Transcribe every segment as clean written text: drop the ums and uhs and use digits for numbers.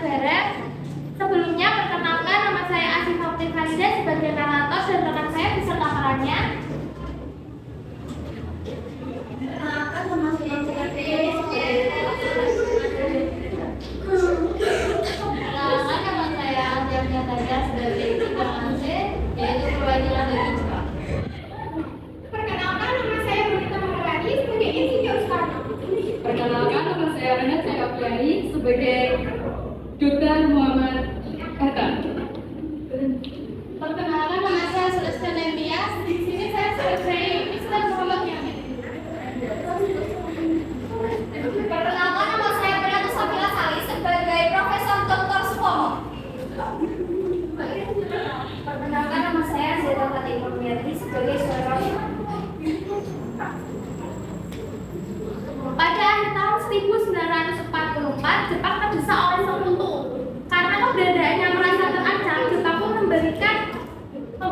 negara. Sebelumnya, perkenalkan nama saya Asif Fatin Khalida sebagai narator dan rekan saya beserta perannya. Perkenalkan nama saya Cikarti. Perkenalkan nama saya Adriana Taja sebagai Cikarti, yaitu perwakilan dari Jepang. Perkenalkan nama saya Bonita Maharani sebagai insinyur Soekarno. Perkenalkan nama saya Renat Cekapriani sebagai Duta Muhammad Hatta. Perkenalkan nama saya Celestia Nembias. Di sini saya sebagai Mr. Muhammad Yamin. Perkenalkan nama saya Beatus Sabila Sali sebagai Profesor Dr. Supomo. Perkenalkan nama saya Zeta Fatimah Murniati sebagai suara. Pada akhir tahun 1944, Jepang terdesak oleh sekutu. Karena keberadaannya merasa terancam, Jepang pun memberikan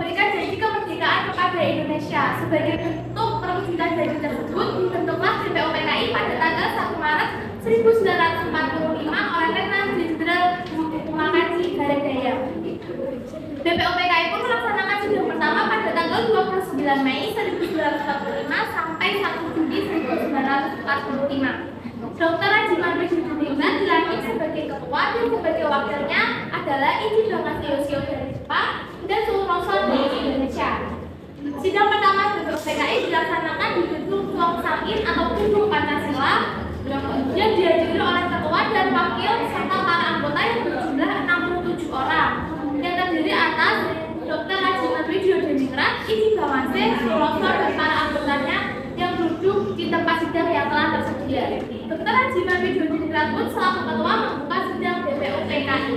janji kemerdekaan kepada Indonesia. Sebagai bentuk perwujudan janji tersebut, dibentuklah BPUPKI pada tanggal 1 Maret 1945 oleh Letnan Jenderal Makaji Garegaya. BPUPKI pun melaksanakan sidang pertama pada tanggal 29 Mei 1945 sampai 1 Juni 1945. Dr. Haji Marwis Yudhistira dilantik sebagai ketua dan sebagai wakilnya adalah Inji Dr. Yosio dari Jepang dan Suroso dari Indonesia. Sidang pertama BPUPKI dilaksanakan di gedung Tuang Sangin atau gedung Pancasila yang dihadiri oleh ketua dan wakil serta para anggota yang berjumlah 67 orang yang terdiri atas Dr. Haji Marwis Yudhistira, Inji Bawase, Suroso dan para anggotanya yang duduk di tempat sidang yang telah tersedia. Dr. Haji Marwis Yudhistira pun selaku ketua membuka sidang BPUPKI.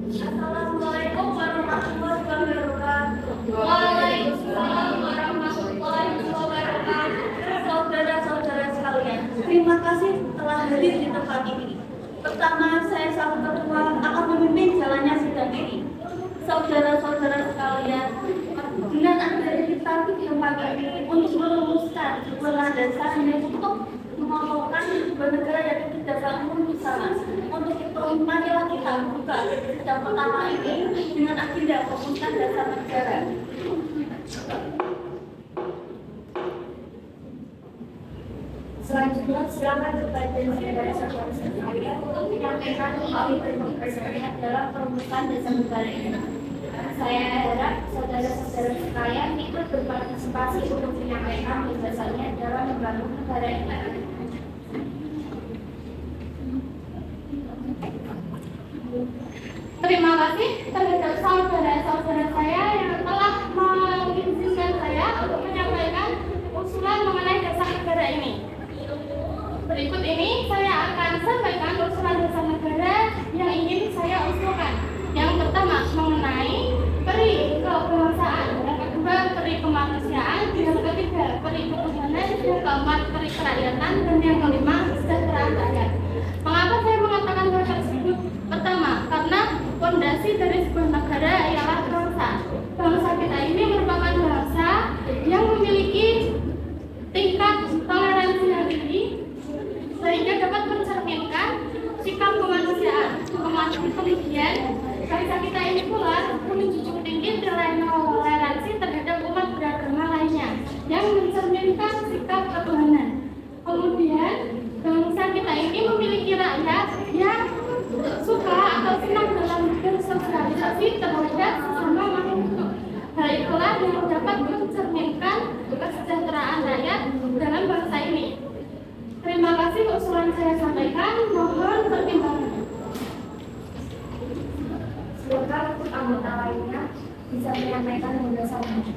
Assalamualaikum warahmatullahi wabarakatuh. Waalaikumsalam warahmatullahi wabarakatuh. Saudara-saudara sekalian, terima kasih telah hadir di tempat ini. Pertama, saya selaku ketua akan memimpin jalannya sidang ini. Saudara-saudara sekalian, dengan adanya kita di tempat ini untuk merumuskan landasan untuk mengokohkan sebuah negara yang kita bangun bersama. Untuk itu, marilah kita buka sidang pertama ini dengan agenda perumuskan dasar negara. Selanjutnya, silakan kepada saudara-saudara sekalian untuk menyampaikan poin berikutnya dalam perumusan dasar negara ini. Saya harap saudara-saudara sekalian ikut berpartisipasi untuk menyampaikan gagasannya dalam membangun negara ini. Terima kasih terhadap saudara-saudara saya yang telah mengizinkan saya untuk menyampaikan usulan mengenai dasar negara ini. Berikut ini saya akan sampaikan usulan dasar negara yang ingin saya usulkan. Yang pertama mengenai peri kebangsaan, yang kedua peri kemanusiaan, yang ketiga peri ketuhanan, yang keempat peri kerakyatan, dan yang kelima kesejahteraan rakyat. Mengapa saya mengatakan hal tersebut? Pertama, karena fondasi dari sebuah negara ialah bangsa. Bangsa kita ini merupakan bangsa yang memiliki tingkat toleransi yang tinggi sehingga dapat mencerminkan sikap kemanusiaan. Kemudian, bangsa kita ini pula menjunjung tinggi toleransi terhadap umat beragama lainnya yang mencerminkan sikap ketuhanan. Kemudian, bangsa kita ini memiliki rakyat yang suka atau senang dalam bersosialisasi terhadap sesama makhluk. Hal itulah yang dapat mencerminkan kesejahteraan rakyat dalam bangsa ini. Terima kasih usulan saya sampaikan, mohon pertimbangan. Semoga untuk anggota lainnya bisa menyampaikan gagasannya.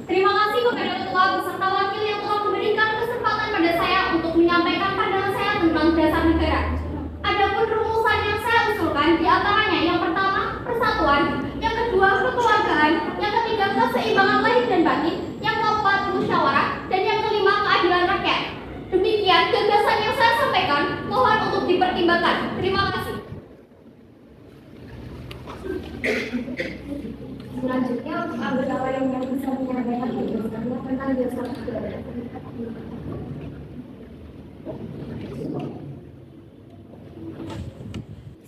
Terima kasih kepada ketua beserta wakil yang telah memberikan kesempatan pada saya untuk menyampaikan pandangan saya tentang dasar negara. Adapun rumusan yang saya usulkan diantaranya yang pertama persatuan, yang kedua kekeluargaan, yang ketiga keseimbangan lahir dan batin, yang keempat musyawarah, dan yang kelima keadilan rakyat. Demikian gagasan yang saya sampaikan, mohon untuk dipertimbangkan. Terima kasih. Selanjutnya untuk anggota lain yang bisa menyampaikan tugasnya tentang dasar negara.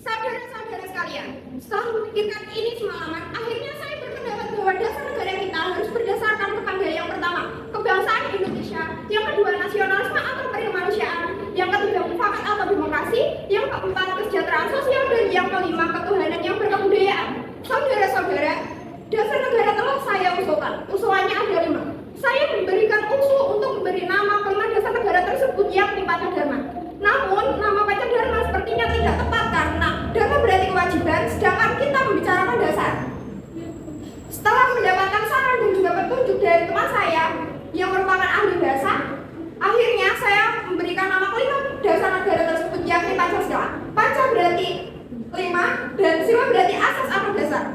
Saudara-saudara sekalian, setelah memikirkan ini semalaman, akhirnya saya berpendapat bahwa dasar negara kita harus berdasarkan kepada yang pertama, kebangsaan Indonesia, yang kedua nasionalisme atau kemanusiaan, yang ketiga mufakat atau demokrasi, yang keempat kesejahteraan sosial, dan yang kelima ketuhanan yang berkebudayaan. Saudara-saudara, dasar negara telah saya usulkan. Usulannya ada 5. Saya memberikan usul untuk memberi nama kelima dasar negara tersebut yakni Pancadharma. Namun, nama Pancadharma sepertinya tidak tepat karena dharma berarti kewajiban, sedangkan kita membicarakan dasar. Setelah mendapatkan saran dan juga petunjuk dari teman saya yang merupakan ahli bahasa, akhirnya saya memberikan nama kelima dasar negara tersebut yakni Pancasila. Panca berarti 5 dan sila berarti asas atau dasar.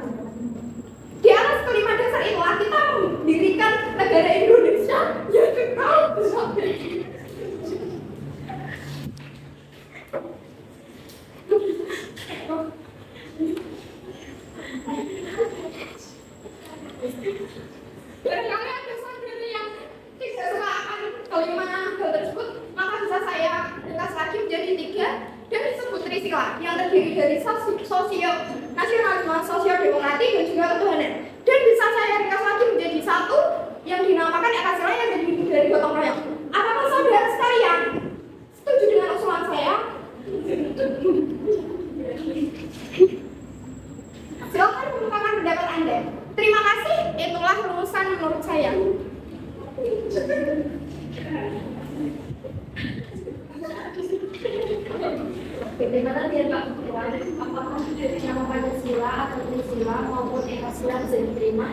Di atas kelima dasar itulah kita mendirikan negara Indonesia yang kekal bersama. Barangkali ada saudara yang tidak suka akan kelima hal tersebut, maka bisa saya ringkas lagi menjadi 3 dan disebut trisila yang terdiri dari sosio nasionalisme, sosio demokratik dan juga ketuhanan. Dan bisa saya ringkas lagi menjadi 1 yang dinamakan Ekasila yang terdiri dari gotong royong. Apakah saudara sekalian setuju dengan usulan saya? Silakan mengungkapkan pendapat Anda. Terima kasih, itulah rumusan menurut saya. Terima kasih Pak Ketua. Apakah dari nama Pancasila atau Trisila maupun Ekasila bisa diterima?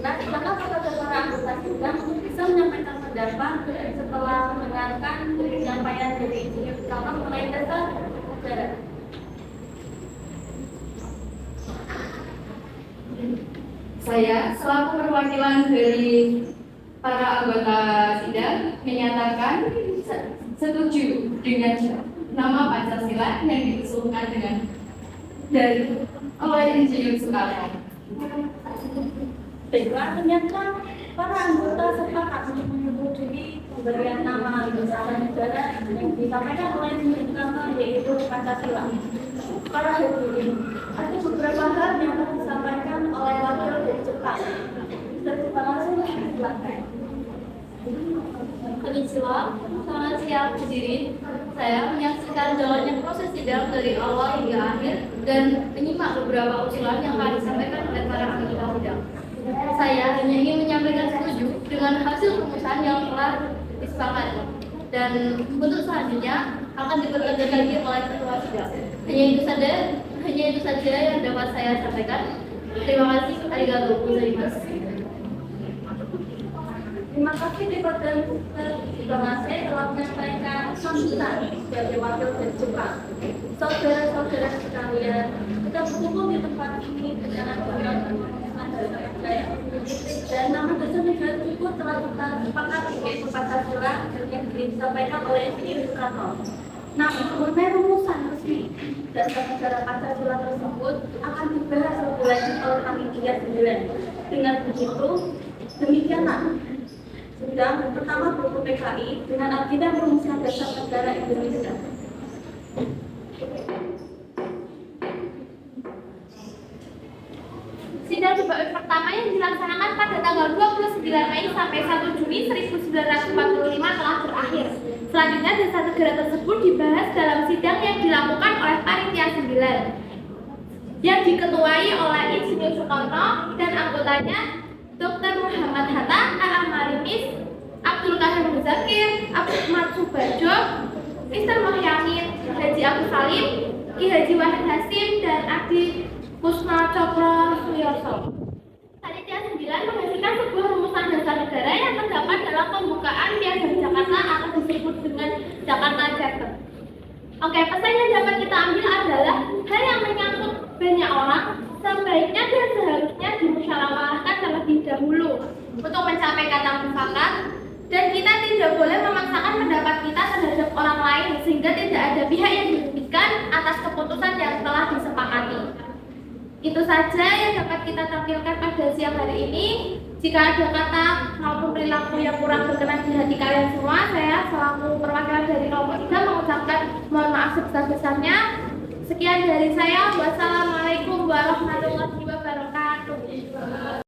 Nah, maka saudara anggota sidang bisa menyampaikan pendapat setelah mendengarkan penyampaian dari Insinyur Utama mengenai dasar negara. Saya selaku perwakilan dari para anggota sidang menyatakan setuju dengan nama Pancasila yang diusulkan dari oleh Insinyur Soekarno. Baiklah, ternyata para anggota sepakat untuk menyetujui pemberian nama dasar negara yang disampaikan oleh Insinyur Soekarno yaitu Pancasila. Para hadirin, ada beberapa hal yang akan disampaikan oleh wakil dari Jepang. Terima kasih, silakan. Konnichiwa, selamat siang hadirin. Saya menyaksikan jalannya proses sidang dari awal hingga akhir dan menyimak beberapa usulan yang akan disampaikan oleh para anggota sidang. Saya hanya ingin menyampaikan setuju dengan hasil rumusan yang telah disepakati dan untuk selanjutnya akan dipertegas lagi oleh ketua sidang. Hanya itu saja yang dapat saya sampaikan. Terima kasih. Arigatou gozaimasu. Terima kasih Departemen Diplomasi telah menyampaikan sambutan sebagai wakil dari Jepang. Saudara-saudara sekalian, kita berkumpul di tempat ini dengan saya. Dan nama dasar negara tersebut telah kita sepakati yaitu Pancasila yang disampaikan oleh Insinyur Soekarno. Namun, mengenai rumusan resmi dasar negara Pancasila tersebut akan dibahas lebih lanjut oleh Panitia 9. Dengan begitu, demikianlah sidang pertama buku PKI dengan agenda perumusan dasar negara Indonesia. Sidang debat pertama yang dilaksanakan pada tanggal 29 Mei sampai 1 Juni 1945 telah berakhir. Selanjutnya dasar negara tersebut dibahas dalam sidang yang dilakukan oleh Panitia 9 yang diketuai oleh Insinyur Soekarno dan anggotanya Dr. Muhammad Hatta, A.A. Marimis, Abdul Qadir Muzakir, Ahmad Subarjo, Mr. Mohyamin, Haji Agus Salim, Ki Haji Wahid Hasim, dan Adi Kusno Cokro Suyoso. Panitia 9 menghasilkan sebuah rumusan dasar negara yang terdapat dalam pembukaan Piagam Jakarta atau disebut dengan Jakarta Charter. Oke, pesan yang dapat kita ambil adalah hal yang menyangkut banyak orang sebaiknya dan seharusnya dimusyawarahkan terlebih dahulu untuk mencapai kata mufakat, dan kita tidak boleh memaksakan pendapat kita terhadap orang lain sehingga tidak ada pihak yang dirugikan atas keputusan yang telah disepakati. Itu saja yang dapat kita tampilkan pada siang hari ini. Jika ada kata maupun perilaku yang kurang berkenan di hati kalian semua, saya selaku perwakilan dari kelompok 3 mengucapkan mohon maaf sebesar-besarnya. Sekian dari saya. Wassalamualaikum warahmatullahi wabarakatuh.